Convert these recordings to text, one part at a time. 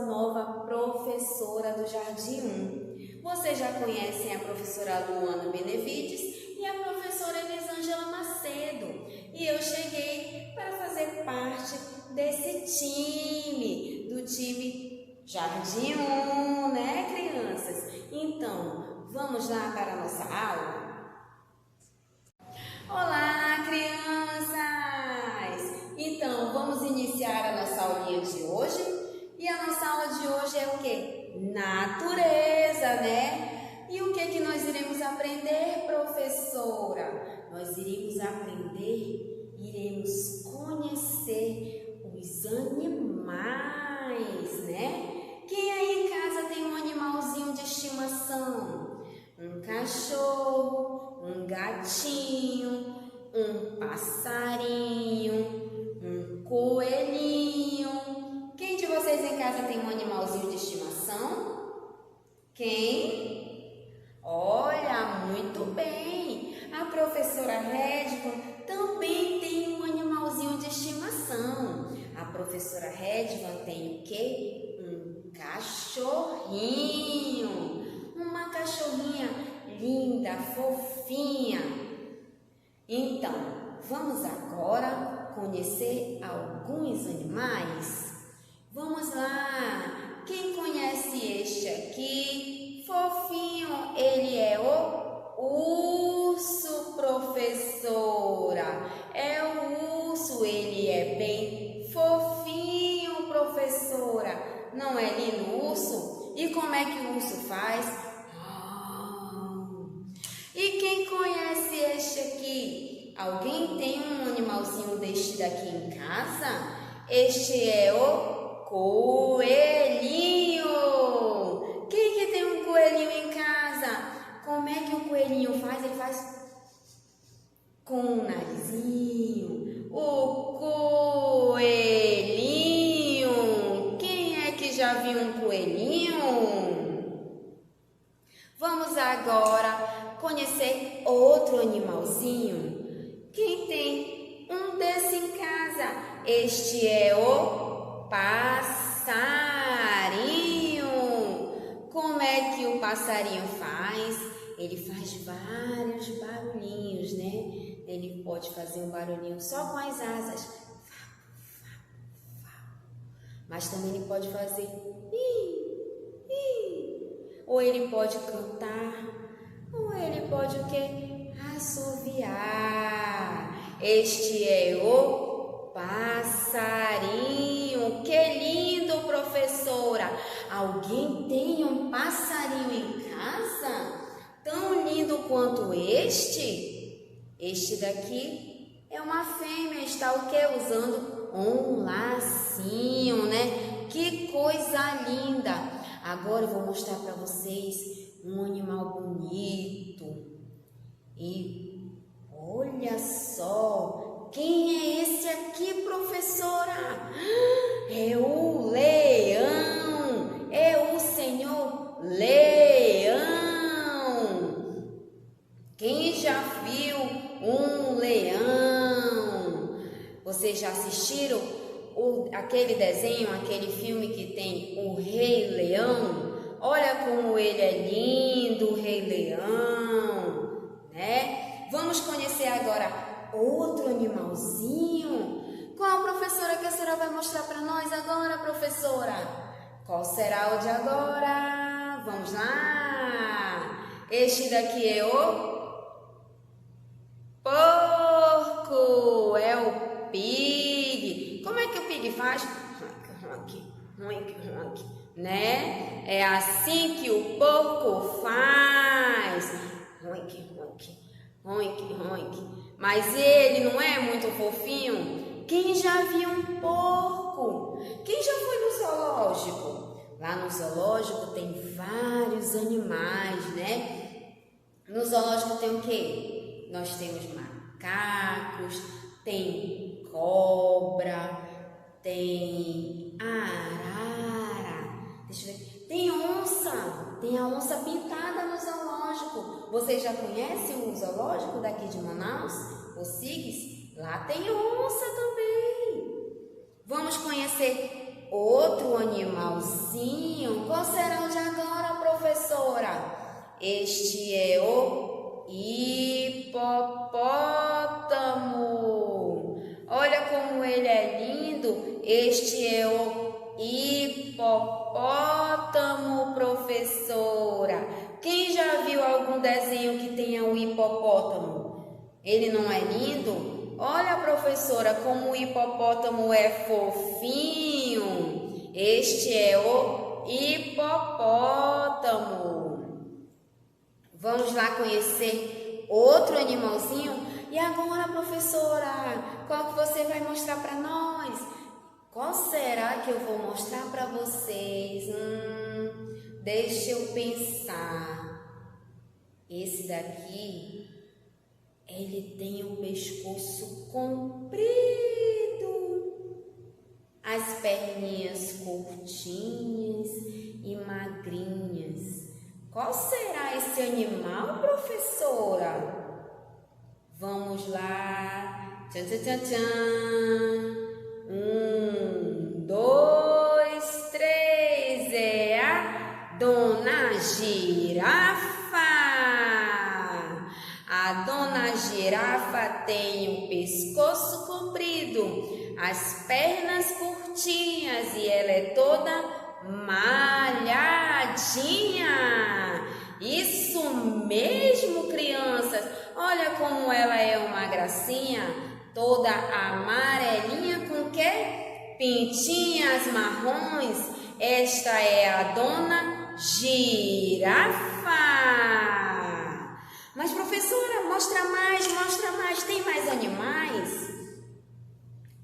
nova professora do Jardim 1. Vocês já conhecem a professora Luana Benevides e a professora Elisângela Macedo. E eu cheguei para fazer parte desse time, do time Jardim 1, né, crianças? Então, vamos lá para a nossa aula? Olá, crianças! Então, vamos iniciar a nossa aulinha de hoje. E a nossa aula de hoje é o quê? Natureza, né? E o que nós iremos aprender, professora? Nós iremos aprender, iremos conhecer os animais, né? Quem aí em casa tem um animalzinho de estimação? Um cachorro, um gatinho, um passarinho, um coelhinho. Quem de vocês em casa tem um animalzinho de estimação? Quem? Olha, muito bem! A professora Redvan também tem um animalzinho de estimação. A professora Redvan tem o quê? Um cachorrinho. Uma cachorrinha linda, fofinha. Então, vamos agora conhecer alguns animais? Vamos lá! Quem conhece este aqui? Fofinho, ele é o urso, professora. É o urso, ele é bem fofinho, professora. Não é lindo o urso? E como é que o urso faz? E quem conhece este aqui? Alguém tem um animalzinho deste daqui em casa? Este é o coelhinho. Quem que tem um coelhinho em casa? Como é que o coelhinho faz? Ele faz com o narizinho. O coelhinho. Quem é que já viu um coelhinho? Vamos agora conhecer outro animalzinho. Quem tem um desse em casa? Este é o passarinho. Como é que o passarinho faz? Ele faz vários barulhinhos, né? Ele pode fazer um barulhinho só com as asas, mas também ele pode fazer ou ele pode cantar, ou ele pode o quê? Assoviar. Este é o passarinho. Que lindo, professora! Alguém tem um passarinho em casa? Tão lindo quanto este? Este daqui é uma fêmea, está o quê? Usando um lacinho, né? Que coisa linda! Agora eu vou mostrar para vocês um animal bonito. E olha só, quem é esse aqui, professora? É o leão, é o senhor leão. Quem já viu um leão? Vocês já assistiram aquele desenho, aquele filme que tem o Rei Leão? Olha como ele é lindo, o Rei Leão, né? Vamos conhecer agora outro animalzinho. Qual a professora que a senhora vai mostrar para nós agora, professora? Qual será o de agora? Vamos lá! Este daqui é o porco, é o pig. Como é que o pig faz? Ronk, ronk, ronk, né? É assim que o porco faz. Ronk, ronk, ronk, ronk. Mas ele não é muito fofinho? Quem já viu um porco? Quem já foi no zoológico? Lá no zoológico tem vários animais, né? No zoológico tem o quê? Nós temos macacos, tem cobra, tem arara, deixa eu ver, tem onça, tem a onça pintada no zoológico. Vocês já conhecem o zoológico daqui de Manaus, o SIGS? Lá tem onça também. Vamos conhecer outro animalzinho animalzinho. Qual será o de agora, professora? Este é o hipopótamo. Olha como ele é lindo. Este é o hipopótamo, professora. Quem já viu algum desenho que tenha um hipopótamo? Ele não é lindo? Olha, professora, como o hipopótamo é fofinho. Este é o hipopótamo. Vamos lá conhecer outro animalzinho? E agora, professora, qual que você vai mostrar para nós? Qual será que eu vou mostrar para vocês? Deixa eu pensar. Esse daqui, ele tem um pescoço comprido, as perninhas curtinhas e magrinhas. Qual será esse animal, professora? Vamos lá. Tchan, tchan, tchan, tchan. 1, 2, 3. É a Dona Girafa. A Dona Girafa tem um pescoço comprido, as pernas curtinhas e ela é toda malhadinha. Isso mesmo, crianças. Olha como ela é uma gracinha, toda amarelinha com que? Pintinhas marrons. Esta é a Dona Girafa. Mas, professora, mostra mais, tem mais animais?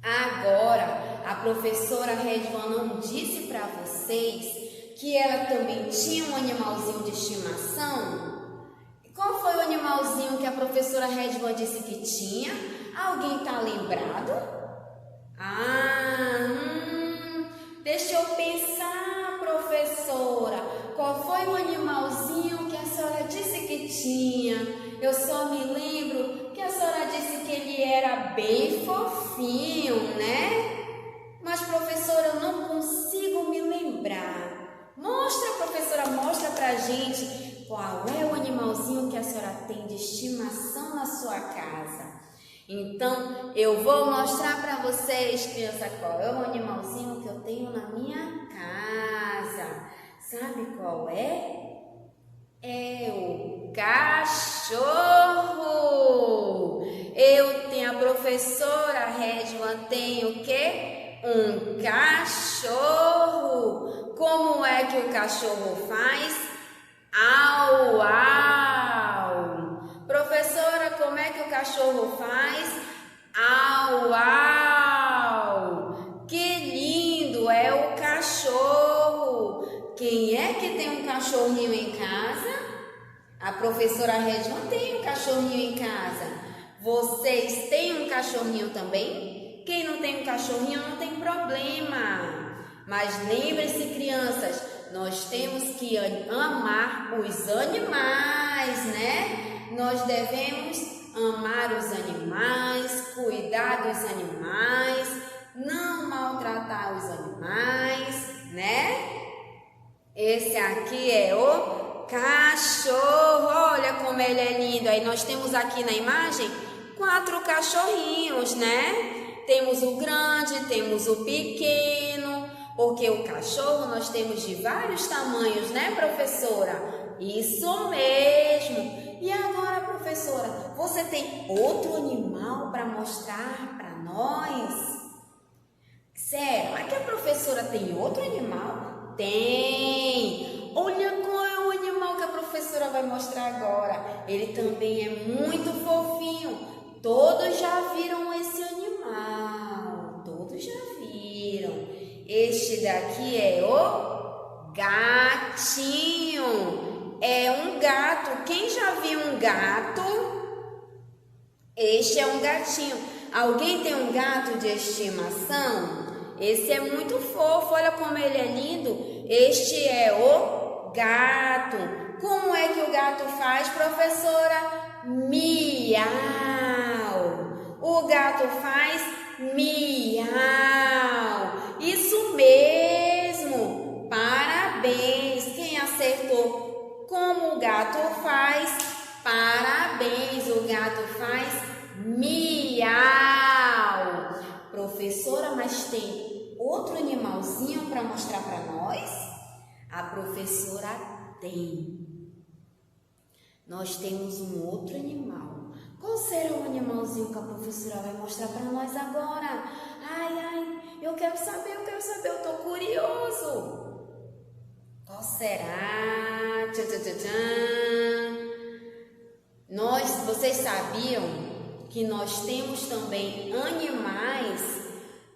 Agora, a professora Redvan não disse para vocês que ela também tinha um animalzinho de estimação? Qual foi o animalzinho que a professora Redvan disse que tinha? Alguém está lembrado? Deixa eu pensar, professora. Qual foi o animalzinho que a senhora disse que tinha? Eu só me lembro que a senhora disse que ele era bem fofinho, né? Mas, professora, eu não consigo me lembrar. Mostra, professora, mostra pra gente qual é o animalzinho que a senhora tem de estimação na sua casa. Então, eu vou mostrar para vocês, criança, qual é o animalzinho que eu tenho na minha casa. Sabe qual é? É o cachorro. Eu tenho, a professora Redvan tem o quê? Um cachorro. Como é que o cachorro faz? Au, au. Professora, como é que o cachorro faz? Au, au. Que lindo é o cachorro. Quem é que tem um cachorrinho em casa? A professora Redvan tem um cachorrinho em casa. Vocês têm um cachorrinho também? Quem não tem um cachorrinho não tem problema. Mas lembrem-se, crianças, nós temos que amar os animais, né? Nós devemos amar os animais, cuidar dos animais, não maltratar os animais, né? Esse aqui é o cachorro. Olha como ele é lindo. Aí nós temos aqui na imagem 4 cachorrinhos, né? Temos o grande, temos o pequeno, porque o cachorro nós temos de vários tamanhos, né, professora? Isso mesmo. E agora, professora, você tem outro animal para mostrar para nós? Será que a professora tem outro animal? Tem! Olha qual é o animal que a professora vai mostrar agora. Ele também é muito fofinho. Todos já viram esse animal. Todos já viram. Este daqui é o gatinho. É um gato. Quem já viu um gato? Este é um gatinho. Alguém tem um gato de estimação? Esse é muito fofo. Olha como ele é lindo. Este é o gato. Como é que o gato faz, professora? Miau. O gato faz miau. Isso mesmo. Parabéns! Quem acertou como o gato faz? Parabéns! O gato faz miau! Professora, mas tem outro animalzinho para mostrar para nós? A professora tem. Nós temos um outro animal. Qual será o animalzinho que a professora vai mostrar para nós agora? Ai, eu quero saber, eu tô curioso. Qual será? Tchan, tchan, tchan, tchan. Vocês sabiam que nós temos também animais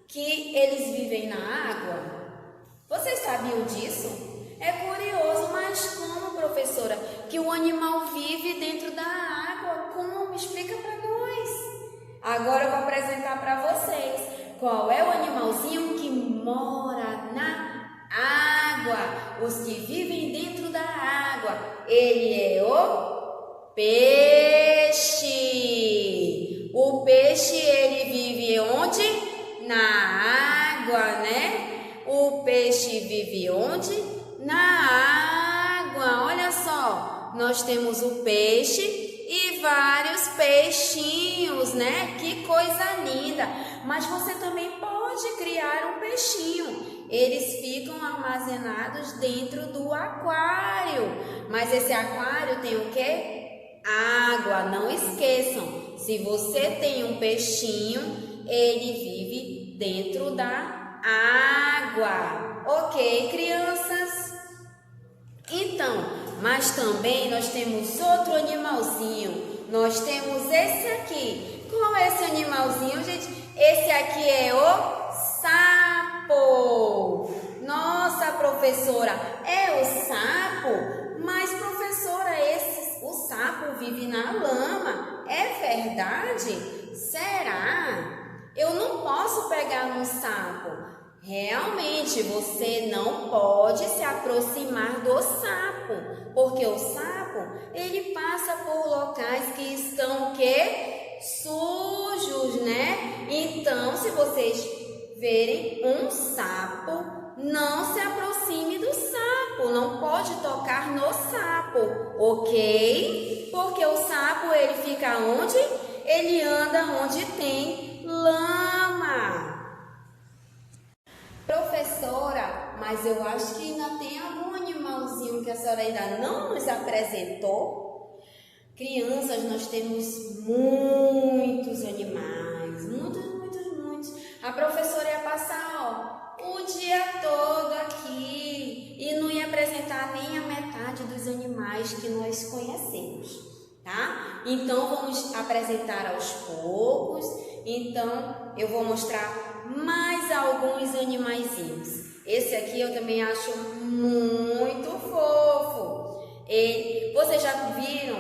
que eles vivem na água? Vocês sabiam disso? É curioso, mas como, professora, que o animal vive dentro da água? Como? Explica para nós. Agora eu vou apresentar para vocês. Qual é o animalzinho que mora na água? Os que vivem dentro da água. Ele é o peixe. O peixe, ele vive onde? Na água, né? O peixe vive onde? Na água. Olha só, nós temos o peixe e vários peixinhos, né? Que coisa linda! Mas você também pode criar um peixinho. Eles ficam armazenados dentro do aquário. Mas esse aquário tem o quê? Água. Não esqueçam, se você tem um peixinho, ele vive dentro da água. Ok, crianças? Então, mas também nós temos outro animalzinho. Nós temos esse aqui. Qual é esse animalzinho, gente? Esse aqui é o sapo. Nossa, professora, é o sapo? Mas, professora, o sapo vive na lama. É verdade? Será? Eu não posso pegar um sapo. Realmente, você não pode se aproximar do sapo, porque o sapo, ele passa por locais que estão, o quê? Sujos, né? Então, se vocês verem um sapo, não se aproxime do sapo, não pode tocar no sapo, ok? Porque o sapo, ele fica onde? Ele anda onde tem lama. Professora, mas eu acho que ainda tem algum animalzinho que a senhora ainda não nos apresentou. Crianças, nós temos muitos animais, muitos. A professora ia passar, o dia todo aqui e não ia apresentar nem a metade dos animais que nós conhecemos, tá? Então, vamos apresentar aos poucos. Então, eu vou mostrar mais alguns animaizinhos. Esse aqui eu também acho muito fofo. Vocês já viram,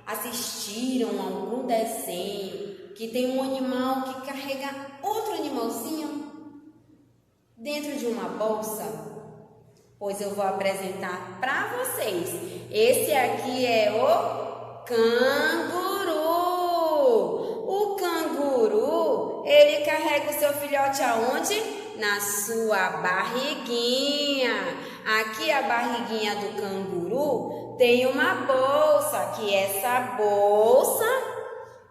assistiram a algum desenho que tem um animal que carrega outro animalzinho dentro de uma bolsa? Pois eu vou apresentar para vocês. Esse aqui é o canguru. O canguru, ele carrega o seu filhote aonde? Na sua barriguinha. Aqui a barriguinha do canguru tem uma bolsa, que essa bolsa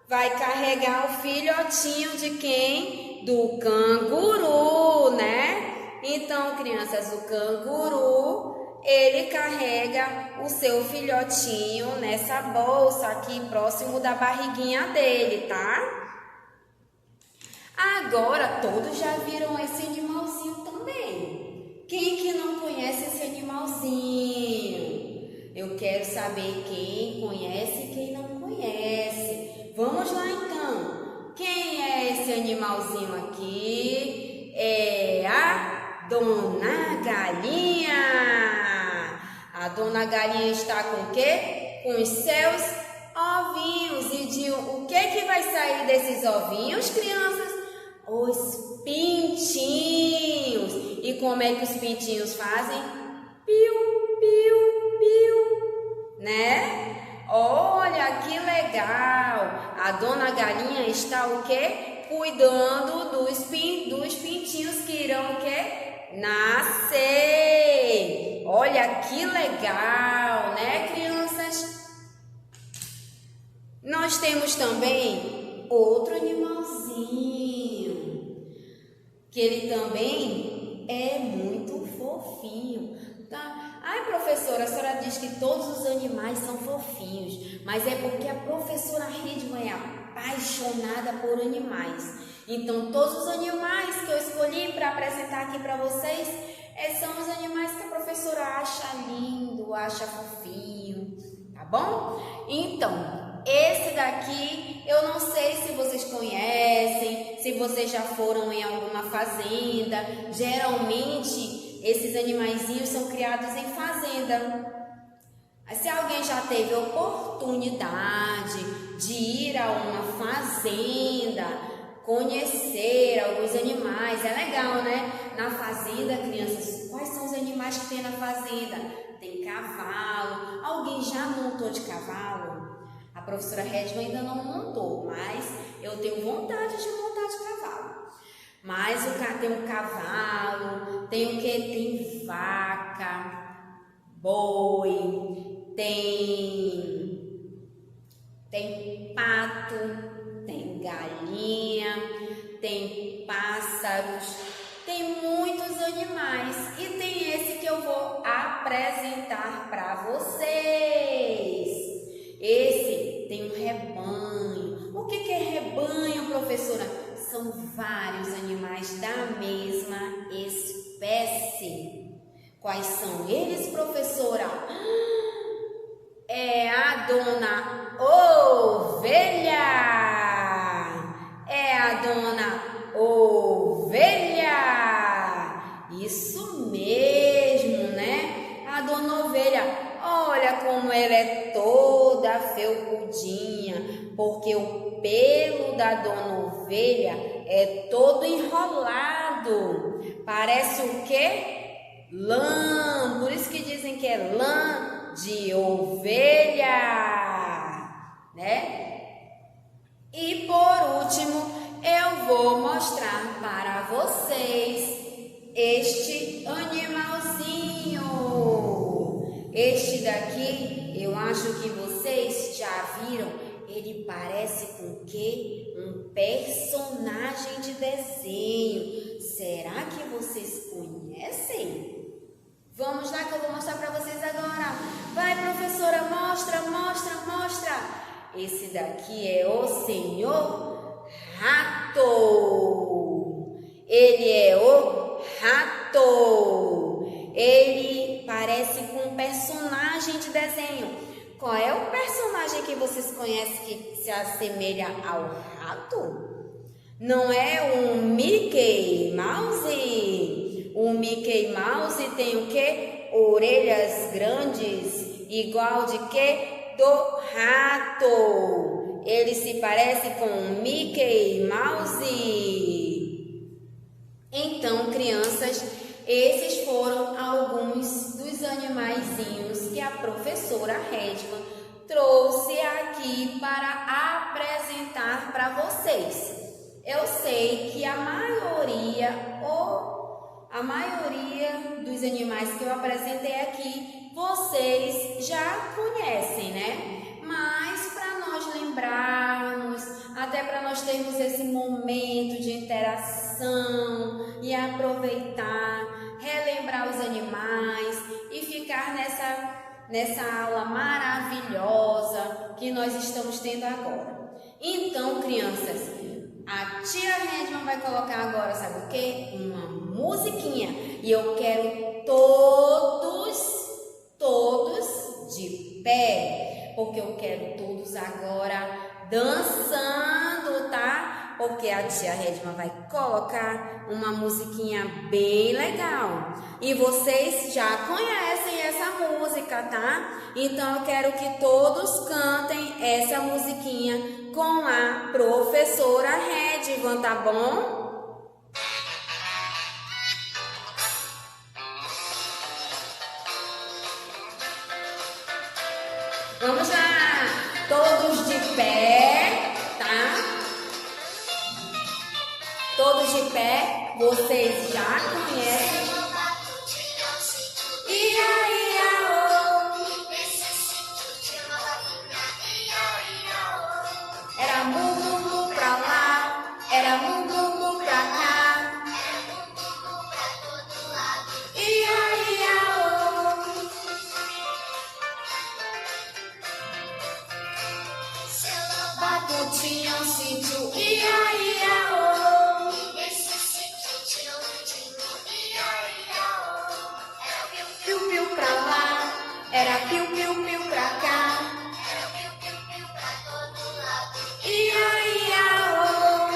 vai carregar o filhotinho de quem? Do canguru, né? Então, crianças, o canguru, ele carrega o seu filhotinho nessa bolsa aqui próximo da barriguinha dele, tá? Agora, todos já viram esse animalzinho também. Quem que não conhece esse animalzinho? Eu quero saber quem conhece e quem não conhece. Vamos lá então. Quem é esse animalzinho aqui? É a Dona Galinha. A Dona Galinha está com o quê? Com os seus ovinhos. E o que vai sair desses ovinhos, crianças? Os pintinhos. E como é que os pintinhos fazem? Piu, piu, piu, né? Olha que legal. A Dona Galinha está o quê? Cuidando dos pintinhos que irão o quê? Nascer. Olha legal, né, crianças? Nós temos também outro animalzinho, que ele também é muito fofinho, tá? Ai, professora, a senhora diz que todos os animais são fofinhos, mas é porque a professora Hidman é apaixonada por animais. Então, todos os animais que eu escolhi para apresentar aqui para vocês são os animais que a professora acha lindo, acha fofinho, tá bom? Então, esse daqui eu não sei se vocês conhecem, se vocês já foram em alguma fazenda. Geralmente, esses animaizinhos são criados em fazenda. Se alguém já teve oportunidade de ir a uma fazenda, conhecer alguns animais, é legal, né? Na fazenda, crianças, quais são os animais que tem na fazenda? Tem cavalo. Alguém já montou de cavalo? A professora Hidman ainda não montou, mas eu tenho vontade de montar de cavalo. Mas tem um cavalo, tem o que? Tem vaca, boi, tem pato, tem galinha, tem pássaros, tem muitos animais e tem esse que eu vou apresentar para vocês. Esse tem um rebanho. O que é rebanho, professora? São vários animais da mesma espécie. Quais são eles, professora? É a dona ovelha. É a dona ovelha. Isso mesmo, né? A dona ovelha, olha como ela é toda felpudinha, porque o pelo da dona ovelha é todo enrolado. Parece o quê? Lã. Por isso que dizem que é lã de ovelha, né? E por último, eu vou mostrar para vocês este animalzinho. Este daqui, eu acho que vocês já viram, ele parece com o quê? Um personagem de desenho. Será que vocês conhecem? Vamos lá que eu vou mostrar para vocês agora. Vai, professora, mostra, mostra, mostra. Esse daqui é o Senhor Rato. Ele é o Rato. Ele parece com um personagem de desenho. Qual é o personagem que vocês conhecem que se assemelha ao rato? Não é um Mickey Mouse? O Mickey Mouse tem o quê? Orelhas grandes, igual de quê? Do rato. Ele se parece com o Mickey Mouse. Então, crianças, esses foram alguns dos animaizinhos que a professora Hidman trouxe aqui para apresentar para vocês. Eu sei que a maioria dos animais que eu apresentei aqui, vocês já conhecem, né? Mas para nós lembrarmos, até para nós termos esse momento de interação e aproveitar, relembrar os animais e ficar nessa aula maravilhosa que nós estamos tendo agora. Então, crianças, a tia Hidman vai colocar agora, sabe o quê? Uma musiquinha. E eu quero todos de pé, porque eu quero todos agora dançando, tá? Porque a tia Hidman vai colocar uma musiquinha bem legal. E vocês já conhecem essa música, tá? Então eu quero que todos cantem essa musiquinha com a professora Hidman, tá bom? Vamos lá, todos de pé, tá? Todos de pé, vocês já conhecem. E aí, tinha um sítio, ia, ia, oh. Esse sítio tinha um vizinho, ia, ia, oh. Piu, piu pra lá, era piu, piu, piu pra cá. Era piu, piu, piu pra todo lado. Ia, ia, oh.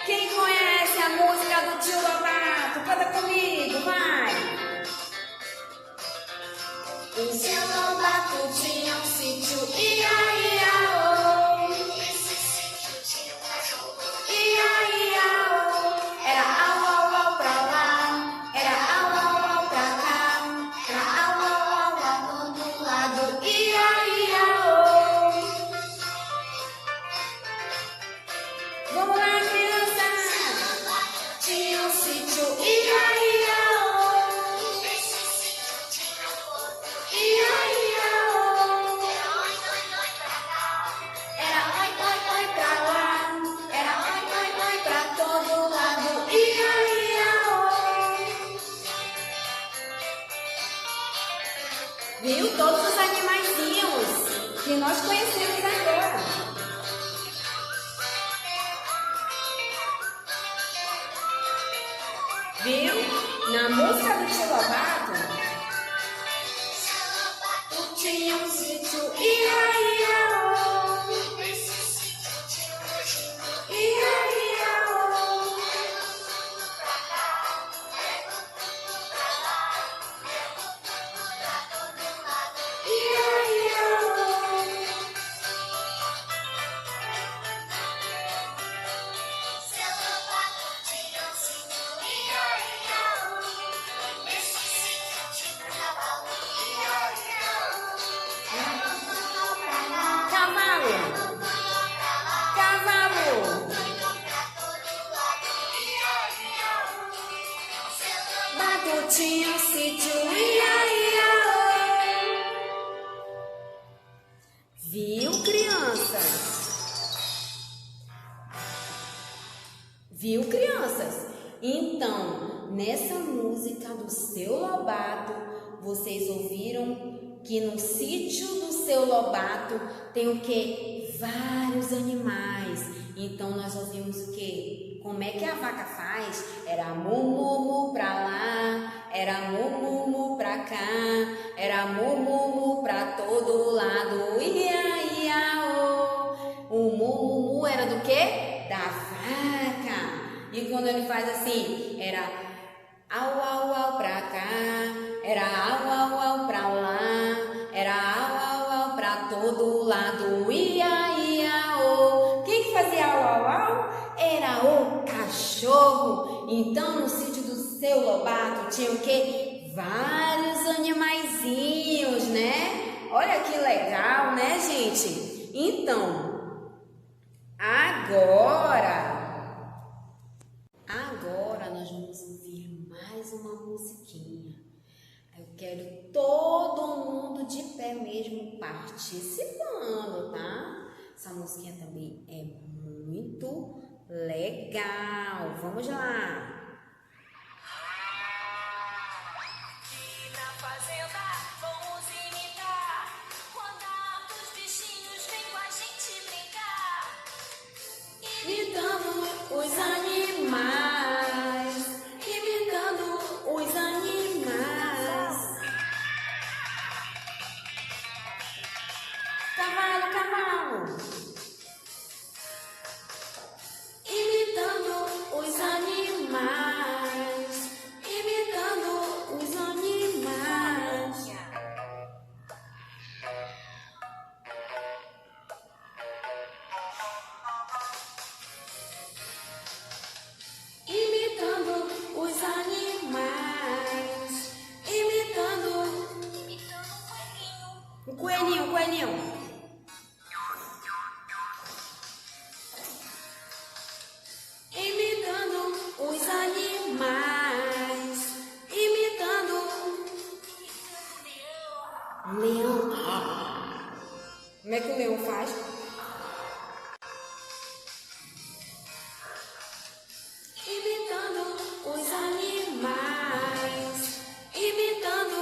Quem conhece a música do Tio Lobato? Canta comigo, vai! O seu Lobato tinha um sítio, ia, ia, oh. Esse sítio tinha um cachorro, Ia, ia, oh. Era au, au, au pra lá, era au, au, au pra cá, era au, au, au pra todo lado. Ia, ia, oh. Vamos lá, criança! Tinha um sítio, ia, ia, oh. esse sítio tinha um porco. Ia, ia, oh. Era oi, oi, oi pra cá. Era oi, oi, oi pra lá, era oi, oi, oi pra todo lado. Ia, ia, oh. Viu? Todos os animaizinhos que nós conhecemos agora. Viu? Na música do Tio Lobato, tinha um sítio, ia, ia, oh. Esse sítio tinha um anjinho. Ia, ia, oh. Ia, ia, oh. Seu Lobato tinha um sítio, ia, ia, oh. Esse sítio tinha um cavalo, ia, ia, oh. Cavalo, cavalo. Pra todo lado, ia, ia, oh. Seu Lobato tinha um sítio, ia, ia, oh. Viu, crianças? Viu, crianças? Então, nessa música do Seu Lobato, vocês ouviram que no sítio do Seu Lobato tem o quê? Vários animais. Então, nós ouvimos o quê? Como é que a vaca faz? Era mu, mu, mu pra lá, era mu, mu, mu pra cá, era mu, mu, mu pra todo lado. Ia, ia, oh. O mu, mu, mu era do quê? Da vaca. E quando ele faz assim, era au, au, au pra cá, era au, au, au pra lá, era au, au, au pra todo lado. Ia, ia, oh. Quem que fazia au, au, au? Era o cachorro. Então, no sítio do Seu Lobato tinha o quê? Vários animaizinhos, né? Olha que legal, né, gente? Então, agora nós vamos ouvir mais uma musiquinha. Eu quero todo mundo de pé mesmo participando, tá? Essa musiquinha também é muito legal. Vamos lá. Aqui na fazenda vamos imitar quando os bichinhos vêm com a gente brincar. Imitando os animais, imitando os animais. Cavalo, cavalo. Imitando os animais, imitando os animais. Imitando os animais, imitando Um coelhinho. o coelhinho, o coelhinho. Imitando os animais, imitando o leão. Como é que o leão faz? Imitando os animais, imitando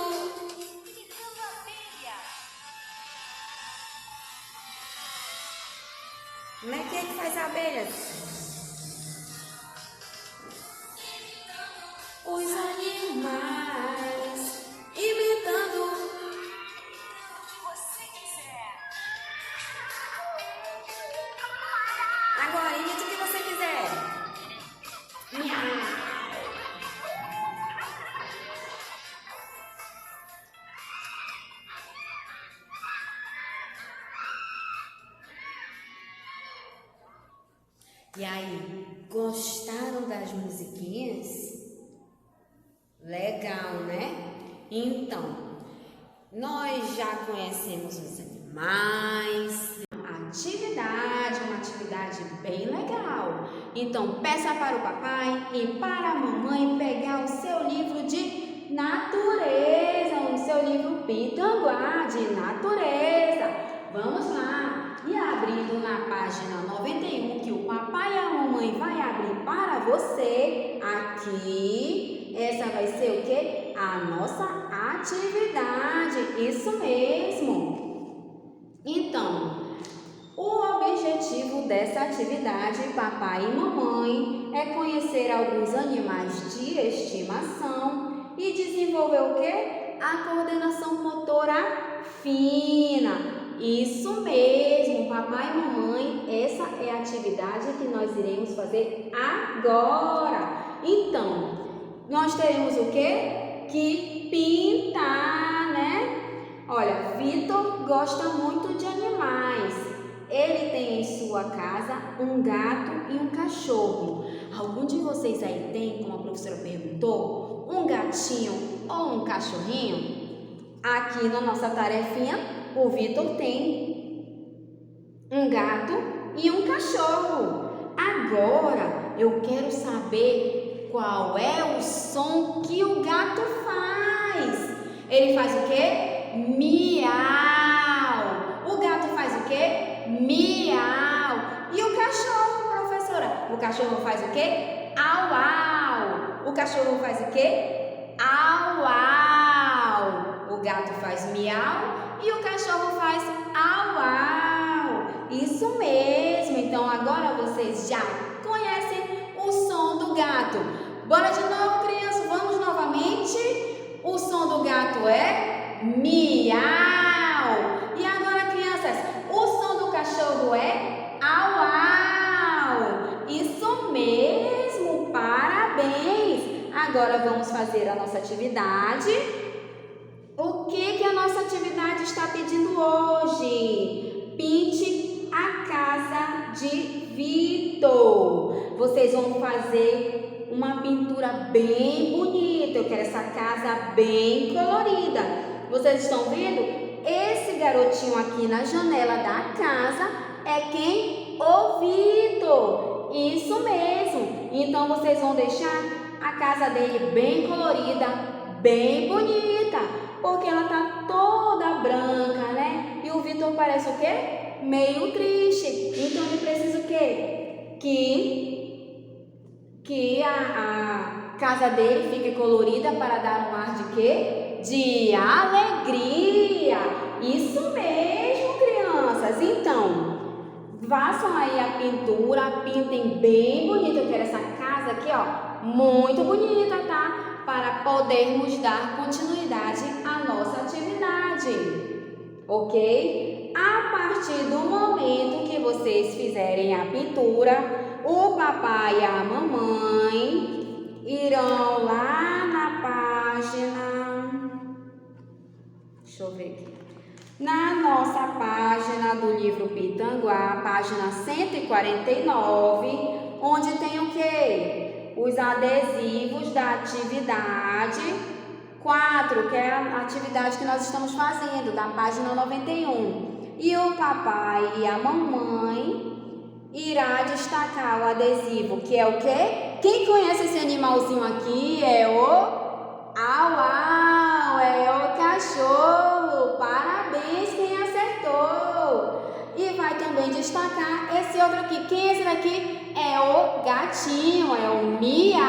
Imitando a abelha. Como é que faz a abelha? Os animais imitando. Agora, imite o que você quiser. Miau. E aí, gostaram das musiquinhas? Legal, né? Então, nós já conhecemos os animais. Uma atividade bem legal. Então, peça para o papai e para a mamãe pegar o seu livro de natureza, o seu livro Pitanguá de natureza. Vamos lá. E abrindo na página 91, que o papai e a mamãe vai abrir para você, aqui, essa vai ser o quê? A nossa atividade, isso mesmo. Então, o objetivo dessa atividade, papai e mamãe, é conhecer alguns animais de estimação e desenvolver o quê? A coordenação motora fina. Isso mesmo, papai e mamãe, essa é a atividade que nós iremos fazer agora. Então, nós teremos o quê? Que pintar, né? Olha, Vitor gosta muito de animais. Ele tem em sua casa um gato e um cachorro. Algum de vocês aí tem, como a professora perguntou, um gatinho ou um cachorrinho? Aqui na nossa tarefinha, o Vitor tem um gato e um cachorro. Agora, eu quero saber qual é o som que o gato faz. Ele faz o quê? Miau. O gato faz o quê? Miau. E o cachorro, professora? O cachorro faz o quê? Au, au. O cachorro faz o quê? Au, au. O gato faz miau e o cachorro faz au, au. Isso mesmo. Então, agora vocês já conhecem o som do gato. Bora de novo, crianças. Vamos novamente. O som do gato é miau. E agora, crianças, o som do cachorro é au, au. Isso mesmo. Parabéns. Agora vamos fazer a nossa atividade. O que a nossa atividade está pedindo hoje? Pinte a casa de Vitor. Vocês vão fazer uma pintura bem bonita. Eu quero essa casa bem colorida. Vocês estão vendo? Esse garotinho aqui na janela da casa é quem? O Vitor. Isso mesmo. Então vocês vão deixar a casa dele bem colorida, bem bonita. Porque ela tá toda branca, né? E o Vitor parece o quê? Meio triste. Então ele precisa o quê? Que a casa dele fique colorida para dar um ar de quê? De alegria. Isso mesmo, crianças. Então, façam aí a pintura, pintem bem bonito. Eu quero essa casa aqui, ó, muito bonita, tá? Para podermos dar continuidade à nossa atividade, ok? A partir do momento que vocês fizerem a pintura, o papai e a mamãe irão lá na página, deixa eu ver aqui, na nossa página do livro Pitanguá, página 149, onde tem o quê? Os adesivos da atividade 4, que é a atividade que nós estamos fazendo, da página 91. E o papai e a mamãe irá destacar o adesivo, que é o quê? Quem conhece esse animalzinho aqui é o au, au, é o cachorro. Parabéns quem acertou. E vai também destacar esse outro aqui. Quem é esse daqui? É o gatinho, é o miau.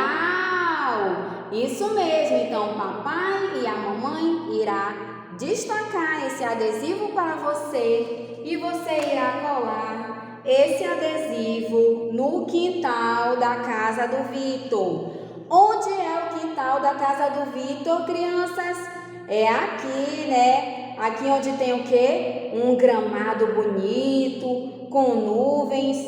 Isso mesmo. Então, o papai e a mamãe irá destacar esse adesivo para você e você irá colar esse adesivo no quintal da casa do Vitor. Onde é o quintal da casa do Vitor, crianças? É aqui, né? Aqui onde tem o quê? Um gramado bonito, com nuvens.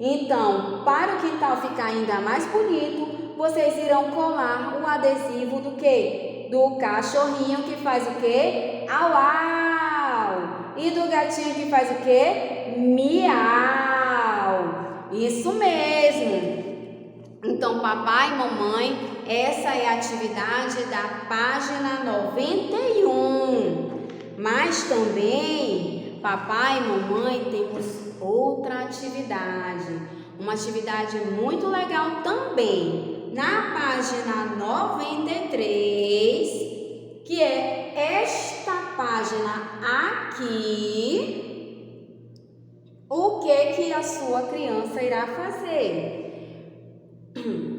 Então, para o quintal ficar ainda mais bonito, vocês irão colar o adesivo do quê? Do cachorrinho que faz o quê? Au, au! E do gatinho que faz o quê? Miau! Isso mesmo! Então, papai e mamãe, essa é a atividade da página 91. Mas também, papai e mamãe, temos outra atividade. Uma atividade muito legal também. Na página 93, que é esta página aqui, o que a sua criança irá fazer?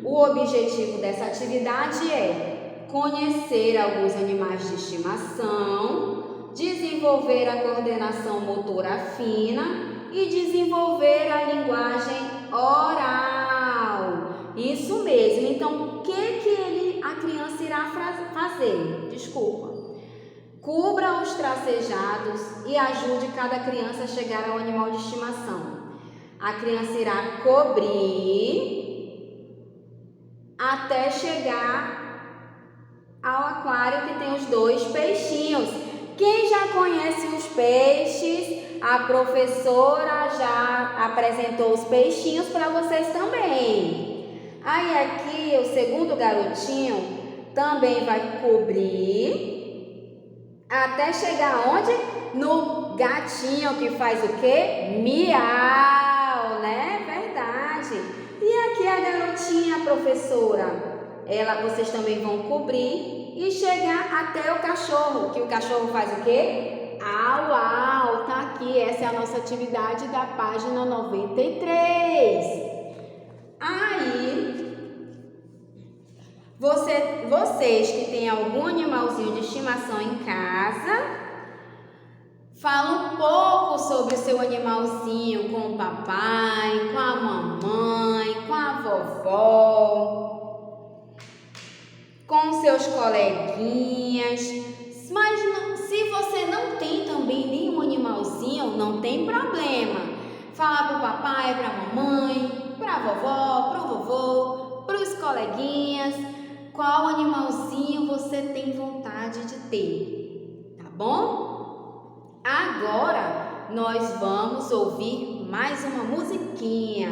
O objetivo dessa atividade é conhecer alguns animais de estimação, desenvolver a coordenação motora fina e desenvolver a linguagem oral. Isso mesmo. Então, o que a criança irá fazer? Desculpa. Cubra os tracejados e ajude cada criança a chegar ao animal de estimação. A criança irá cobrir até chegar ao aquário que tem os 2 peixinhos. Quem já conhece os peixes, a professora já apresentou os peixinhos para vocês também. Aí aqui o segundo garotinho também vai cobrir até chegar onde? No gatinho que faz o quê? Miau, né? Verdade. E aqui a garotinha, a professora, vocês também vão cobrir e chegar até o cachorro, que o cachorro faz o quê? Au, au, tá aqui, essa é a nossa atividade da página 93. Aí, vocês que têm algum animalzinho de estimação em casa, fala um pouco sobre o seu animalzinho com o papai, com a mamãe, com a vovó, com seus coleguinhas. Mas se você não tem também nenhum animalzinho, não tem problema. Fala para o papai, para a mamãe, para a vovó, para o vovô, para os coleguinhas. Qual animalzinho você tem vontade de ter, tá bom? Agora nós vamos ouvir mais uma musiquinha,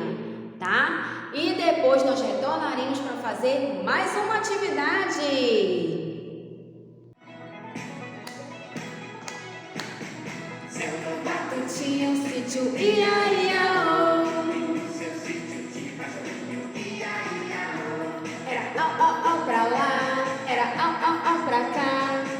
tá? E depois nós retornaremos para fazer mais uma atividade. Seu gato tinha um sítio, ia, ia, oh. Seu sítio tinha cachorrinho, ia, ia, oh. Era au, au, au pra lá, era au, au, au pra cá.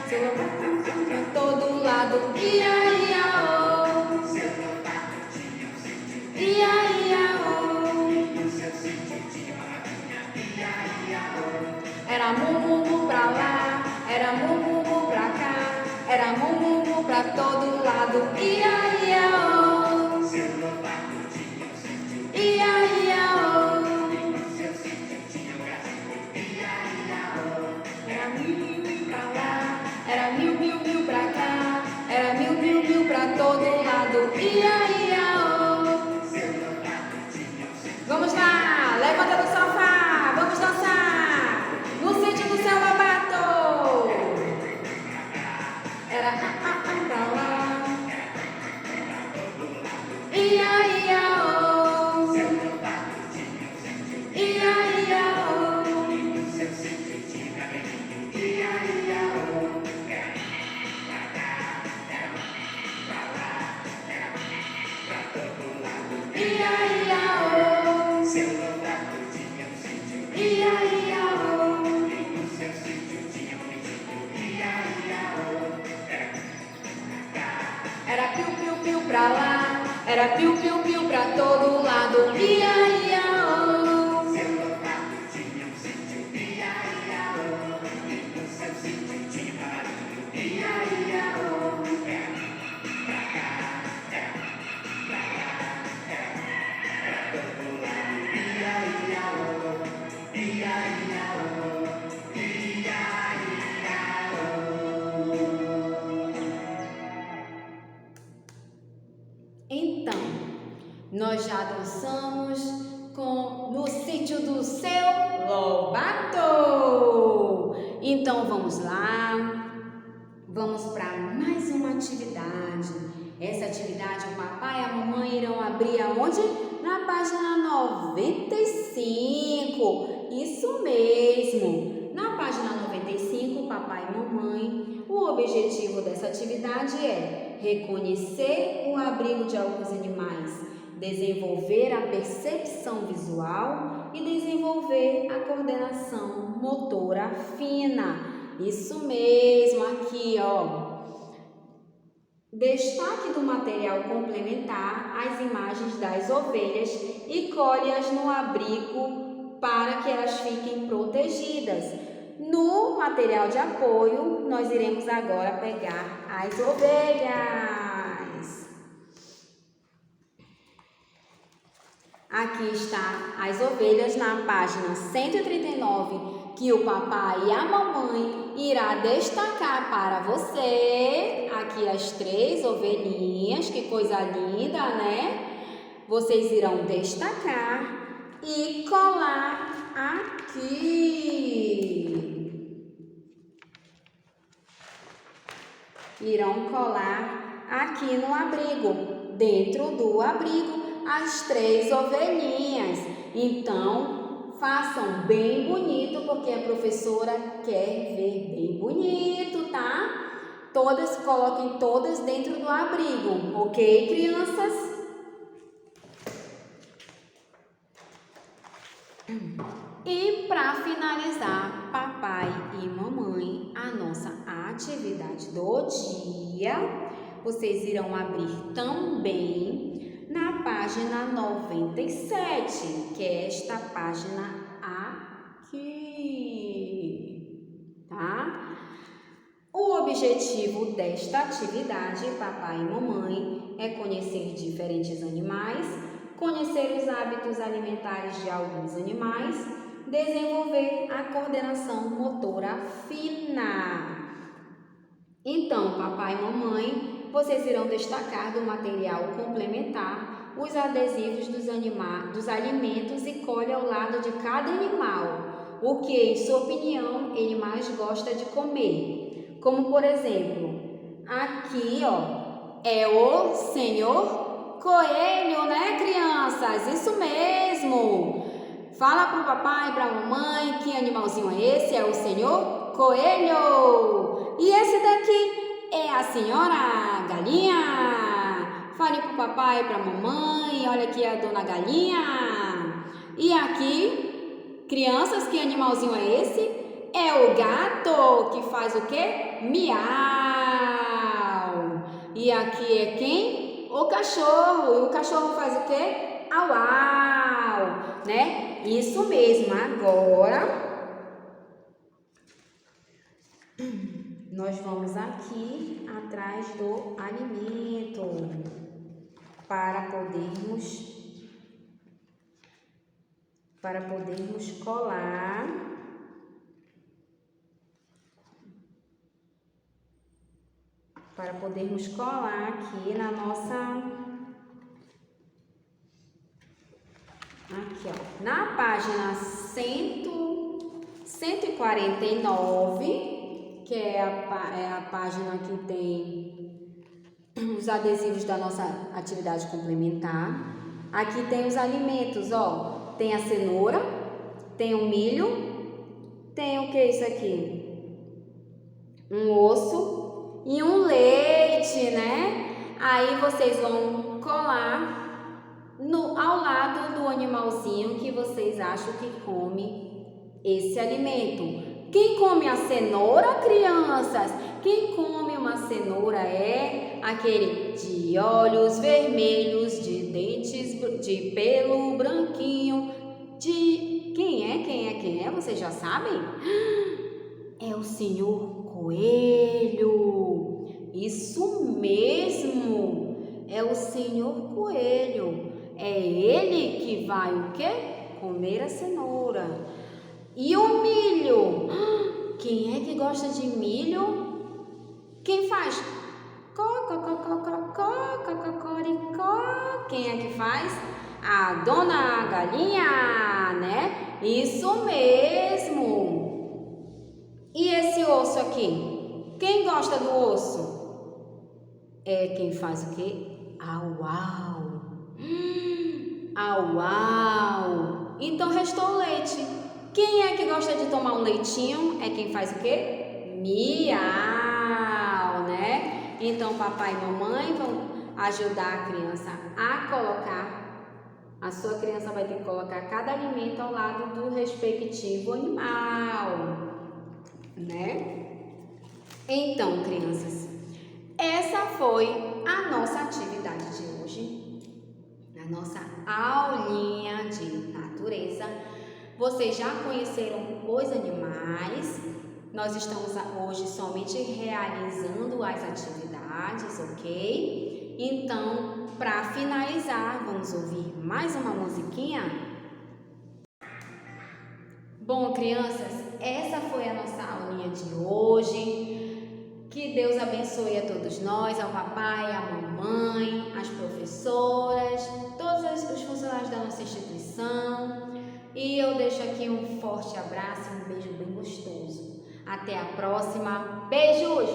Seu gato pra todo lado, ia, ia, oh. Seu gato tinha um sítio, ia, ia, oh. Seu sítio tinha uma gatinha, ia, ia, oh. Era mu, mu, mu pra lá, era mu, mu, mu pra cá. Era mu, mu, mu pra todo lado, ia, ia, oh. Seu gato tinha um sítio, ia, ia, oh. Seu sítio tinha um gatinho, ia, ia, oh. Era mil, mil pra lá, era mil, mil, mil pra cá. Era mil, mil, mil pra todo lado, ia, ia, oh. Seu gato tinha um sítio. Vamos lá, levanta do sofá, vamos dançar no sítio do seu Lobato. Era pra lá, ia, ia, oh. Seu gato tinha um sítio, ia, ia, oh. Seu sítio tinha gatinho, ia, ia, oh. Ia, ia, oh. Seu gato tinha um sítio, ia, ia, oh. E no seu sítio tinha um bichinho, ia, ia, oh. Era piu, piu, piu pra lá, era piu, piu, piu pra todo lado, ia, ia, oh. Seu gato tinha um sítio, ia, ia, oh. E no seu sítio tinha um barulho, ia, ia, oh. Pra cá, pra lá, Nós já dançamos no sítio do seu Lobato. Então vamos lá, vamos para mais uma atividade. Essa atividade o papai e a mamãe irão abrir aonde? Na página 95. Isso mesmo. Na página 95, papai e mamãe, o objetivo dessa atividade é reconhecer o abrigo de alguns animais, desenvolver a percepção visual e desenvolver a coordenação motora fina. Isso mesmo, aqui, ó. Destaque do material complementar as imagens das ovelhas e colhe-as no abrigo para que elas fiquem protegidas. No material de apoio, nós iremos agora pegar as ovelhas. Aqui está as ovelhas na página 139, que o papai e a mamãe irá destacar para você. Aqui as 3 ovelhinhas, que coisa linda, né? Vocês irão destacar e colar aqui. Irão colar aqui no abrigo, dentro do abrigo, as 3 ovelhinhas. Então, façam bem bonito, porque a professora quer ver bem bonito, tá? Coloquem todas dentro do abrigo, ok, crianças? E para finalizar, papai e mamãe, a nossa atividade do dia, vocês irão abrir também na página 97, que é esta página aqui, tá? O objetivo desta atividade, papai e mamãe, é conhecer diferentes animais, conhecer os hábitos alimentares de alguns animais, desenvolver a coordenação motora fina. Então, papai e mamãe, vocês irão destacar do material complementar os adesivos dos alimentos e colhe ao lado de cada animal o que, em sua opinião, ele mais gosta de comer. Como, por exemplo, aqui, ó, é o senhor coelho, né, crianças? Isso mesmo! Fala pro papai e pra mamãe que animalzinho é esse, é o senhor coelho. E esse daqui é a senhora galinha. Fale pro papai e pra mamãe, olha aqui a dona galinha. E aqui, crianças, que animalzinho é esse? É o gato, que faz o quê? Miau. E aqui é quem? O cachorro. E o cachorro faz o quê? Au, au, né? Isso mesmo. Agora, nós vamos aqui atrás do alimento para podermos colar aqui na nossa... Aqui, ó, na página 149, que é a página que tem os adesivos da nossa atividade complementar. Aqui tem os alimentos, ó. Tem a cenoura, tem o milho, tem o que é isso aqui? Um osso e um leite, né? Aí vocês vão colar ao lado do animalzinho que vocês acham que come esse alimento. Quem come a cenoura, crianças? Quem come uma cenoura é aquele de olhos vermelhos, de dentes, de pelo branquinho, de... Quem é? Vocês já sabem? É o senhor coelho. Isso mesmo, é o senhor coelho. É ele que vai o quê? Comer a cenoura. E o milho? Quem é que gosta de milho? Quem faz? Cocoricó. Quem é que faz? A Dona Galinha, né? Isso mesmo. E esse osso aqui? Quem gosta do osso? É quem faz o quê? Au, au. Au, au. Então restou o leite. Quem é que gosta de tomar um leitinho? É quem faz o quê? Miau, né? Então papai e mamãe vão ajudar a criança a colocar. A sua criança vai ter que colocar cada alimento ao lado do respectivo animal, né? Então, crianças, essa foi a nossa atividade de hoje, a nossa aulinha de natureza. Vocês já conheceram os animais. Nós estamos hoje somente realizando as atividades, ok? Então, para finalizar, vamos ouvir mais uma musiquinha? Bom, crianças, essa foi a nossa aulinha de hoje. Que Deus abençoe a todos nós, ao papai, à mamãe, às professoras, todos os funcionários da nossa instituição. E eu deixo aqui um forte abraço e um beijo bem gostoso. Até a próxima. Beijos!